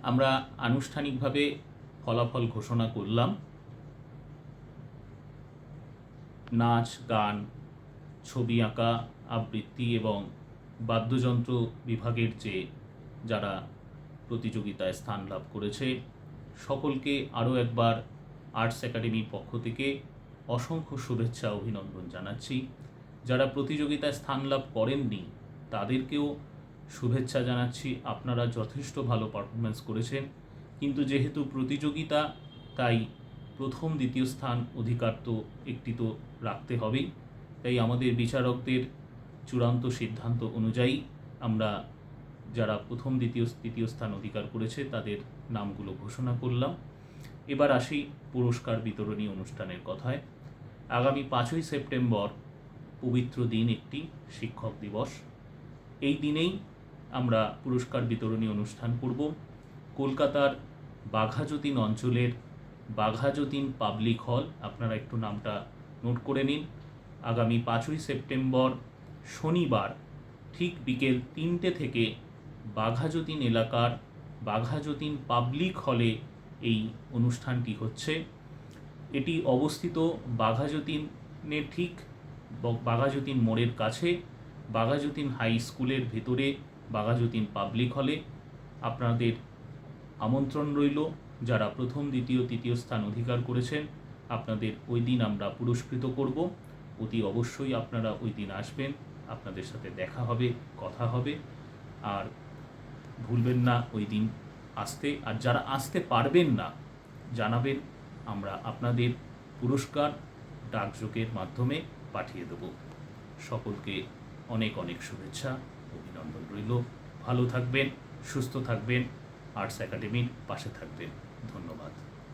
আমরা আনুষ্ঠানিকভাবে ফলাফল ঘোষণা করলাম। নাচ, গান, ছবি আঁকা, আবৃত্তি এবং বাদ্যযন্ত্র বিভাগের যারা প্রতিযোগিতায় স্থান লাভ করেছে সকলকে আরও একবার আর্টস একাডেমির পক্ষ থেকে অসংখ্য শুভেচ্ছা অভিনন্দন জানাচ্ছি। যারা প্রতিযোগিতায় স্থান লাভ করেননি তাদেরকেও শুভেচ্ছা জানাচ্ছি। আপনারা যথেষ্ট ভালো পারফরমেন্স করেছেন, কিন্তু যেহেতু প্রতিযোগিতা তাই প্রথম দ্বিতীয় স্থান অধিকার তো একটি তো রাখতে হবেই। তাই আমাদের বিচারকদের চূড়ান্ত সিদ্ধান্ত অনুযায়ী আমরা যারা প্রথম তৃতীয় স্থান অধিকার করেছে তাদের নামগুলো ঘোষণা করলাম। এবার আসি পুরস্কার বিতরণী অনুষ্ঠানের কথায়। আগামী 5ই সেপ্টেম্বর পবিত্র দিন, একটি শিক্ষক দিবস। এই দিনেই আমরা পুরস্কার বিতরণী অনুষ্ঠান করব কলকাতার বাঘাযতীন অঞ্চলের বাঘাযতীন পাবলিক হল। আপনারা একটু নামটা নোট করে নিন। আগামী 5ই সেপ্টেম্বর শনিবার ঠিক বিকেল 3টে থেকে বাঘাযতীন এলাকার বাঘাযতীন পাবলিক হলে এই অনুষ্ঠানটি হচ্ছে। এটি অবস্থিত বাঘাযতীনের ঠিক বাঘাযতীন মোড়ের কাছে, বাঘাযতীন হাই স্কুলের ভেতরে বাঘাযতীন পাবলিক হলে। আপনাদের আমন্ত্রণ রইল। যারা প্রথম, দ্বিতীয়, তৃতীয় স্থান অধিকার করেছেন আপনাদের ওই দিন আমরা পুরস্কৃত করব। অতি অবশ্যই আপনারা ওই দিন আসবেন, আপনাদের সাথে দেখা হবে, কথা হবে। আর ভুলবেন না ওই দিন আসতে। আর যারা আসতে পারবেন না জানাবেন, আমরা আপনাদের পুরস্কার ডাকযোগের মাধ্যমে পাঠিয়ে দেব। সকলকে অনেক অনেক শুভেচ্ছা অভিনন্দন রইল। ভালো থাকবেন, সুস্থ থাকবেন, আর্টস একাডেমির পাশে থাকবেন। ধন্যবাদ।